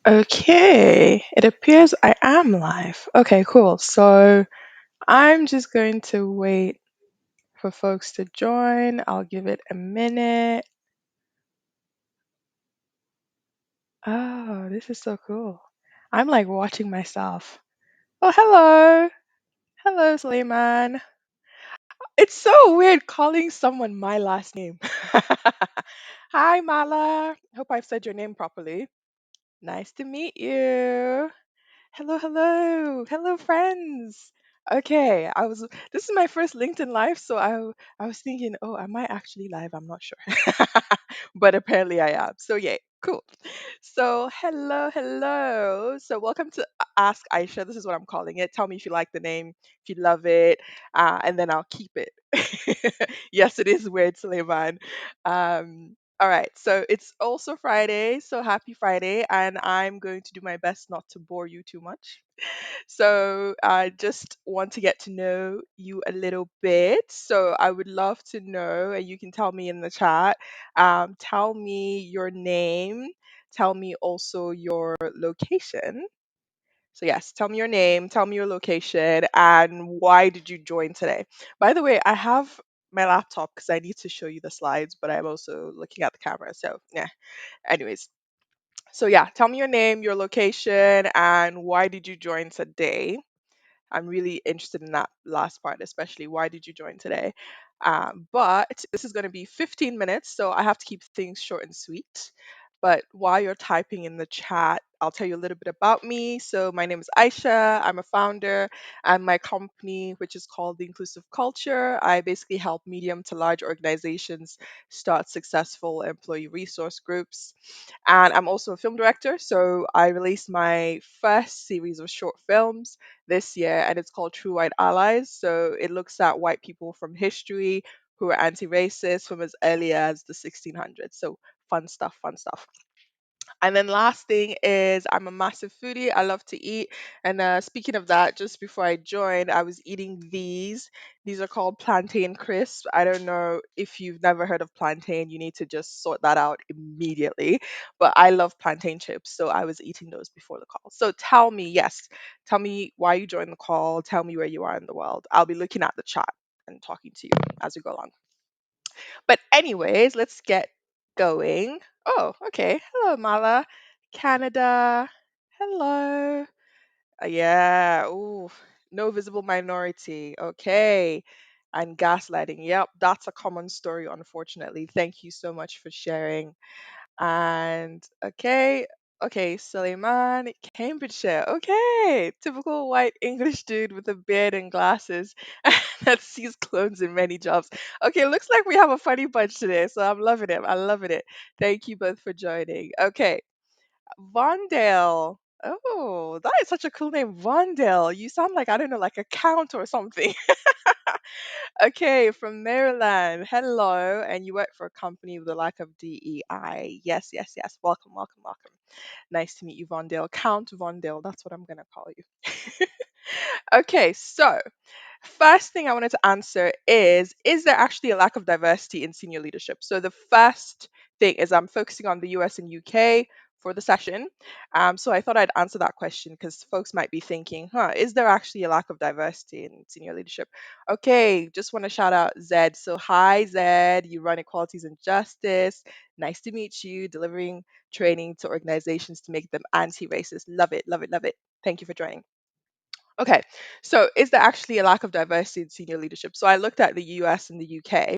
Okay, it appears I am live. Okay, cool. So I'm just going to wait for folks to join. I'll give it a minute. Oh, this is so cool. I'm like watching myself. Oh, hello. Hello, Suleiman. It's so weird calling someone my last name. Hi, Mala. Hope I've said your name properly. Nice to meet you. Hello, hello, hello, friends. Okay, this is my first LinkedIn live, so I was thinking, oh, am I actually live? I'm not sure. But apparently I am. So yay, cool. So hello, hello. So welcome to Ask Aisha. This is what I'm calling it. Tell me if you like the name, if you love it, and then I'll keep it. Yes, it is weird, Suleiman. All right, so it's also Friday, so happy Friday, and I'm going to do my best not to bore you too much. So I just want to get to know you a little bit. So I would love to know, and you can tell me in the chat. Tell me your name. Tell me also your location. So yes, tell me your name. Tell me your location, and why did you join today? By the way, I have my laptop because I need to show you the slides, but I'm also looking at the camera. So yeah. Anyways, so yeah, tell me your name, your location, and why did you join today? I'm really interested in that last part, especially why did you join today? But this is going to be 15 minutes, so I have to keep things short and sweet. But while you're typing in the chat, I'll tell you a little bit about me. So, my name is Aisha. I'm a founder, and my company, which is called The Inclusive Culture, I basically help medium to large organizations start successful employee resource groups. And I'm also a film director. So, I released my first series of short films this year, and it's called True White Allies. So it looks at white people from history who were anti-racist from as early as the 1600s. So fun stuff, fun stuff. And then last thing is I'm a massive foodie. I love to eat. And speaking of that, just before I joined, I was eating these. These are called plantain crisps. I don't know if you've never heard of plantain. You need to just sort that out immediately. But I love plantain chips, so I was eating those before the call. So tell me, yes, tell me why you joined the call. Tell me where you are in the world. I'll be looking at the chat and talking to you as we go along. But anyways, let's get going. Oh, okay. Hello, Mala. Canada. Hello. Yeah. Ooh, no visible minority. Okay. And gaslighting. Yep, that's a common story, unfortunately. Thank you so much for sharing. And okay, Suleiman, Cambridgeshire. Okay, typical white English dude with a beard and glasses that sees clones in many jobs. Okay, looks like we have a funny bunch today, so I'm loving it. I'm loving it. Thank you both for joining. Okay, Vondale. Oh, that is such a cool name, Vondale. You sound like, I don't know, like a count or something. Okay, from Maryland. Hello. And you work for a company with a lack of DEI. Yes, yes, yes. Welcome, welcome, welcome. Nice to meet you, Vondale. Count Vondale. That's what I'm going to call you. Okay, so first thing I wanted to answer is there actually a lack of diversity in senior leadership? So the first thing is I'm focusing on the US and UK for the session. So I thought I'd answer that question because folks might be thinking, is there actually a lack of diversity in senior leadership? Okay, just want to shout out Zed. So hi Zed, you run Equalities and Justice. Nice to meet you, delivering training to organizations to make them anti-racist. Love it, love it, love it. Thank you for joining. Okay, so is there actually a lack of diversity in senior leadership? So I looked at the US and the UK,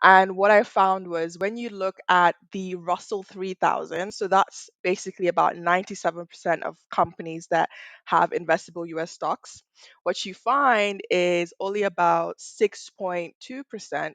and what I found was when you look at the Russell 3000, so that's basically about 97% of companies that have investable US stocks, what you find is only about 6.2%,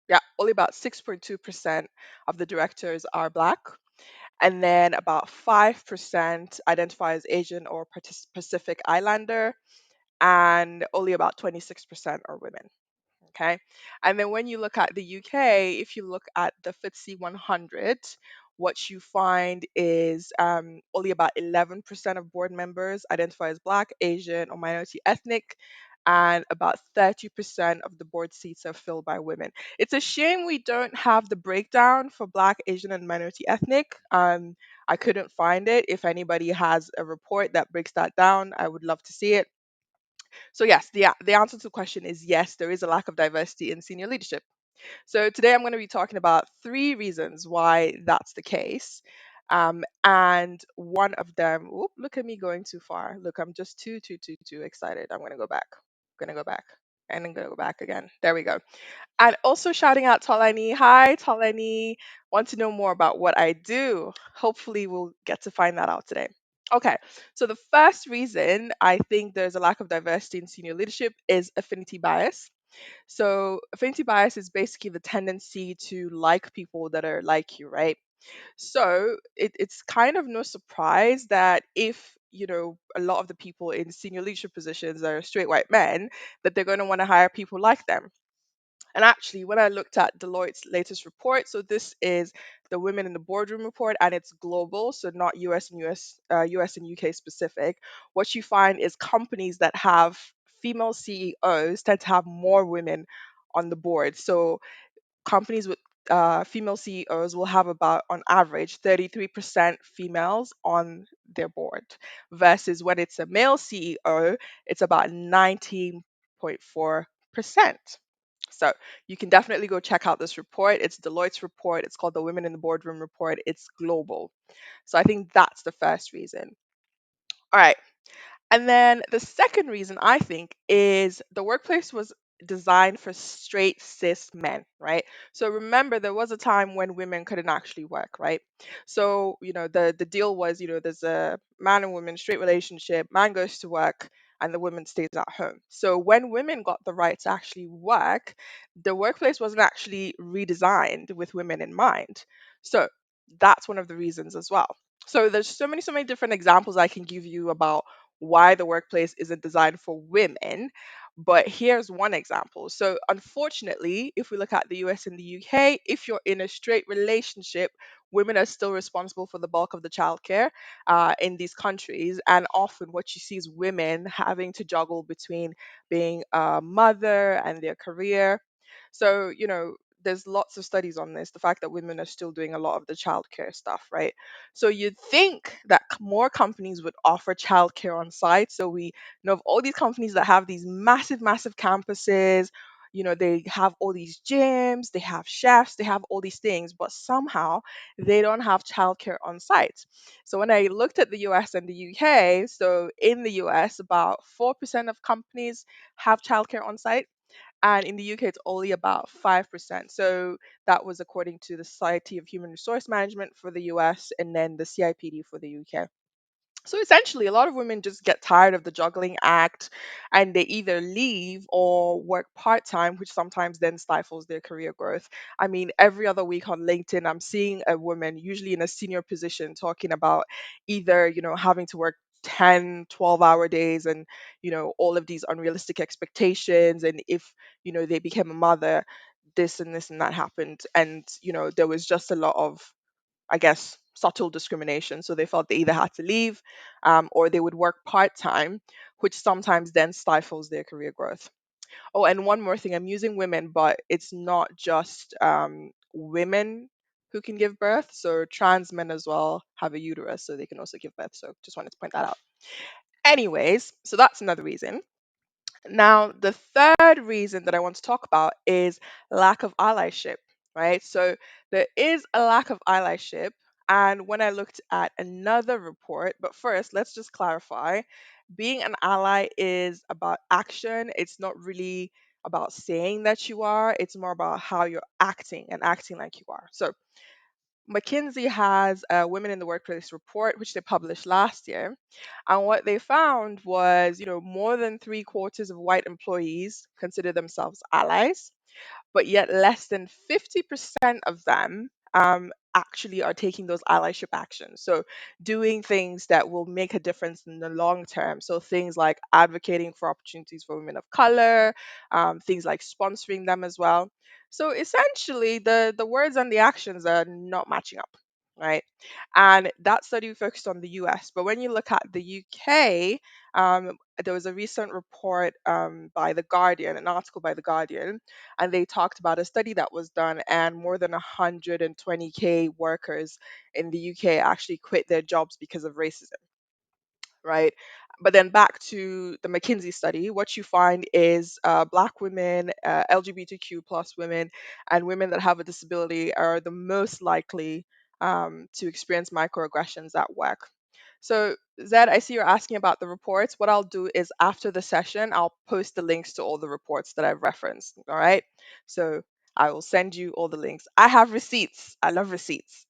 yeah, only about 6.2% of the directors are Black, and then about 5% identify as Asian or Pacific Islander, and only about 26% are women. Okay. And then when you look at the UK, if you look at the FTSE 100, what you find is only about 11% of board members identify as Black, Asian, or minority ethnic. And about 30% of the board seats are filled by women. It's a shame we don't have the breakdown for Black, Asian, and minority ethnic. I couldn't find it. If anybody has a report that breaks that down, I would love to see it. So yes, the answer to the question is yes, there is a lack of diversity in senior leadership. So today I'm going to be talking about three reasons why that's the case. And one of them, oop, look at me going too far. Look, I'm just too excited. I'm going to go back. Going to go back. And I'm going to go back again. There we go. And also shouting out Tolani. Hi, Tolani. Want to know more about what I do? Hopefully, we'll get to find that out today. Okay, so the first reason I think there's a lack of diversity in senior leadership is affinity bias. So, affinity bias is basically the tendency to like people that are like you, right? So, it's kind of no surprise that if a lot of the people in senior leadership positions are straight white men, that they're going to want to hire people like them. And actually, when I looked at Deloitte's latest report, so this is the Women in the Boardroom report, and it's global, so not US and UK specific. What you find is companies that have female CEOs tend to have more women on the board. So companies with female CEOs will have about, on average, 33% females on their board, versus when it's a male CEO, it's about 19.4%. So you can definitely go check out this report. It's Deloitte's report. It's called the Women in the Boardroom report. It's global. So I think that's the first reason. All right. And then the second reason I think is the workplace was designed for straight cis men, right? So remember there was a time when women couldn't actually work, right? So, the deal was, there's a man and woman straight relationship, man goes to work and the woman stays at home. So when women got the right to actually work, the workplace wasn't actually redesigned with women in mind. So that's one of the reasons as well. So there's so many different examples I can give you about why the workplace isn't designed for women. But here's one example. So, unfortunately, if we look at the US and the UK, if you're in a straight relationship, women are still responsible for the bulk of the childcare in these countries. And often, what you see is women having to juggle between being a mother and their career. So, there's lots of studies on this, the fact that women are still doing a lot of the childcare stuff, right? So you'd think that more companies would offer childcare on site. So we know of all these companies that have these massive campuses. They have all these gyms, they have chefs, they have all these things, but somehow they don't have childcare on site. So when I looked at the US and the UK, so in the US, about 4% of companies have childcare on site, and in the UK it's only about 5%. So that was according to the Society of Human Resource Management for the US and then the CIPD for the UK. So essentially, a lot of women just get tired of the juggling act and they either leave or work part time, which sometimes then stifles their career growth. I mean, every other week on LinkedIn, I'm seeing a woman, usually in a senior position, talking about either, having to work 10, 12-hour days and, all of these unrealistic expectations. And if, they became a mother, this and that happened. And, there was just a lot of, I guess, subtle discrimination. So they felt they either had to leave or they would work part time, which sometimes then stifles their career growth. Oh, and one more thing, I'm using women, but it's not just women who can give birth. So trans men as well have a uterus, so they can also give birth. So just wanted to point that out. Anyways, so that's another reason. Now, the third reason that I want to talk about is lack of allyship, right? So there is a lack of allyship. And when I looked at another report, but first, let's just clarify, being an ally is about action. It's not really about saying that you are, it's more about how you're acting and acting like you are. So McKinsey has a Women in the Workplace report, which they published last year. And what they found was, more than three-quarters of white employees consider themselves allies, but yet less than 50% of them actually are taking those allyship actions. So, doing things that will make a difference in the long term. So, things like advocating for opportunities for women of color, things like sponsoring them as well. So, essentially, the words and the actions are not matching up. right? And that study focused on the US. But when you look at the UK, there was a recent report by The Guardian, an article by The Guardian, and they talked about a study that was done, and more than 120K workers in the UK actually quit their jobs because of racism, right? But then back to the McKinsey study, what you find is Black women, LGBTQ plus women, and women that have a disability are the most likely to experience microaggressions at work. So, Zed, I see you're asking about the reports. What I'll do is after the session, I'll post the links to all the reports that I've referenced. All right. So, I will send you all the links. I have receipts. I love receipts.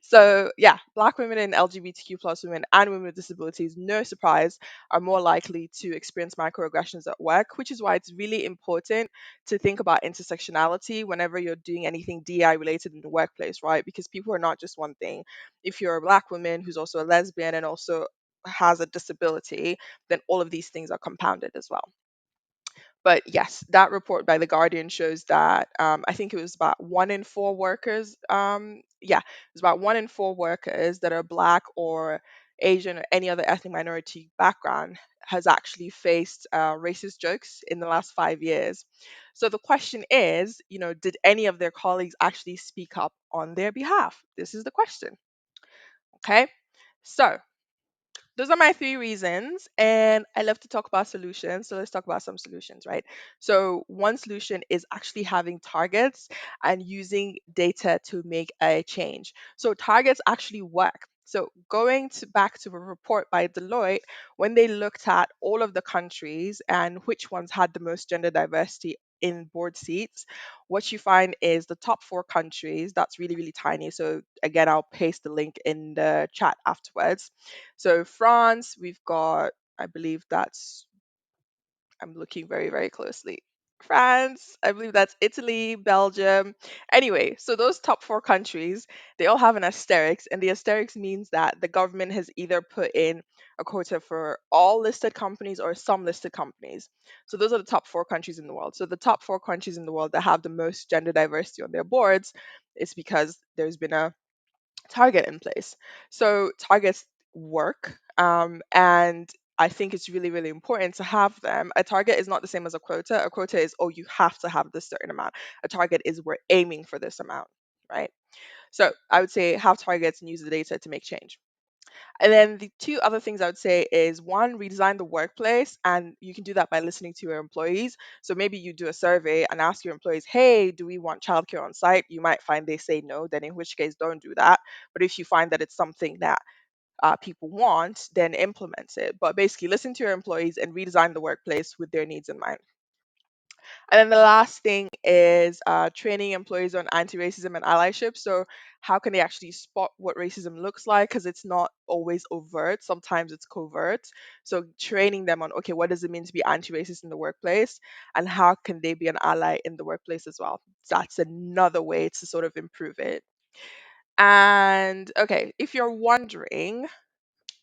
So yeah, Black women and LGBTQ plus women and women with disabilities, no surprise, are more likely to experience microaggressions at work, which is why it's really important to think about intersectionality whenever you're doing anything DI related in the workplace, right? Because people are not just one thing. If you're a Black woman who's also a lesbian and also has a disability, then all of these things are compounded as well. But yes, that report by the Guardian shows that I think it was about 1 in 4 workers. Yeah, it was about 1 in 4 workers that are Black or Asian or any other ethnic minority background has actually faced racist jokes in the last 5 years. So the question is, did any of their colleagues actually speak up on their behalf? This is the question. Okay. So those are my 3 reasons, and I love to talk about solutions, so let's talk about some solutions, right? So one solution is actually having targets and using data to make a change. So targets actually work. So going back to a report by Deloitte, when they looked at all of the countries and which ones had the most gender diversity in board seats, what you find is the top 4 countries, that's really, really tiny. So again, I'll paste the link in the chat afterwards. So France, we've got, I believe that's, I'm looking very, very closely. France, I believe that's Italy, Belgium. Anyway, so those top 4 countries, they all have an asterisk, and the asterisk means that the government has either put in a quota for all listed companies or some listed companies. So those are the top 4 countries in the world. So the top 4 countries in the world that have the most gender diversity on their boards is because there's been a target in place. So targets work, and I think it's really, really important to have them. A target is not the same as a quota. A quota is, oh, you have to have this certain amount. A target is we're aiming for this amount, right? So I would say have targets and use the data to make change. And then the 2 other things I would say is one, redesign the workplace, and you can do that by listening to your employees. So maybe you do a survey and ask your employees, hey, do we want childcare on site? You might find they say no, then in which case don't do that. But if you find that it's something that people want, then implement it. But basically, listen to your employees and redesign the workplace with their needs in mind. And then the last thing is training employees on anti-racism and allyship. So how can they actually spot what racism looks like? Because it's not always overt. Sometimes it's covert. So training them on, okay, what does it mean to be anti-racist in the workplace, and how can they be an ally in the workplace as well? That's another way to sort of improve it. And okay, if you're wondering,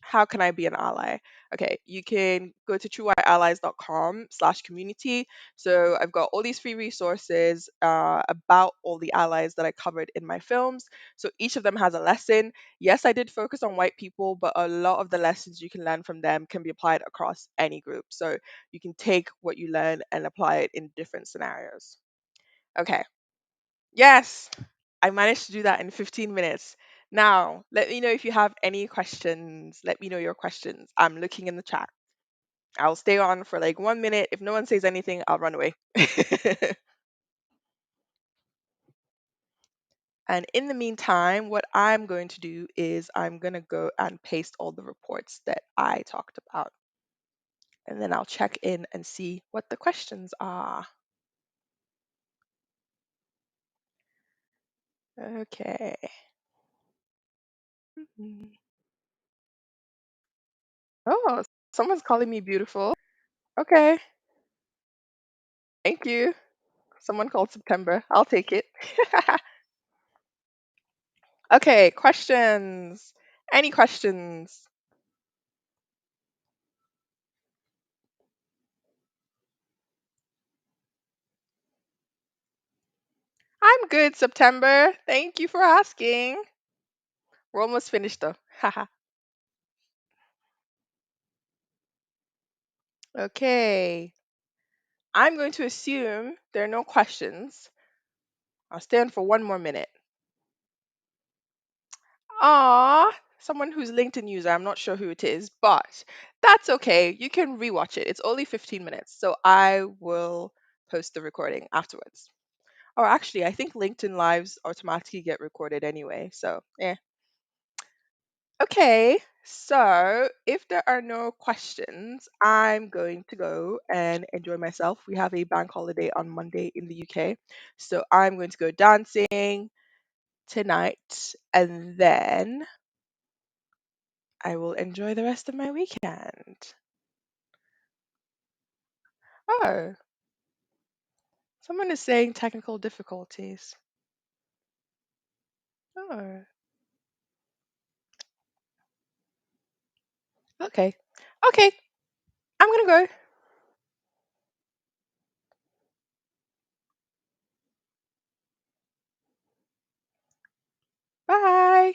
how can I be an ally? Okay, you can go to trueallies.com/community. So I've got all these free resources about all the allies that I covered in my films. So each of them has a lesson. Yes, I did focus on white people, but a lot of the lessons you can learn from them can be applied across any group. So you can take what you learn and apply it in different scenarios. Okay, yes, I managed to do that in 15 minutes. Now, let me know if you have any questions. Let me know your questions. I'm looking in the chat. I'll stay on for like 1 minute. If no one says anything, I'll run away. And in the meantime, what I'm going to do is I'm going to go and paste all the reports that I talked about. And then I'll check in and see what the questions are. Okay. Mhm. Oh, someone's calling me beautiful. Okay. Thank you. Someone called September. I'll take it. Okay, questions. Any questions? I'm I'm good, September. Thank you for asking. We're almost finished though. Haha. Okay. I'm going to assume there are no questions. I'll stay on for one more minute. Ah, someone who's LinkedIn user. I'm not sure who it is, but that's okay. You can rewatch it. It's only 15 minutes, so I will post the recording afterwards. Or actually, I think LinkedIn lives automatically get recorded anyway. So, yeah. Okay. So, if there are no questions, I'm going to go and enjoy myself. We have a bank holiday on Monday in the UK. So, I'm going to go dancing tonight and then I will enjoy the rest of my weekend. Oh, someone is saying technical difficulties. Oh, okay. Okay, I'm gonna go. Bye.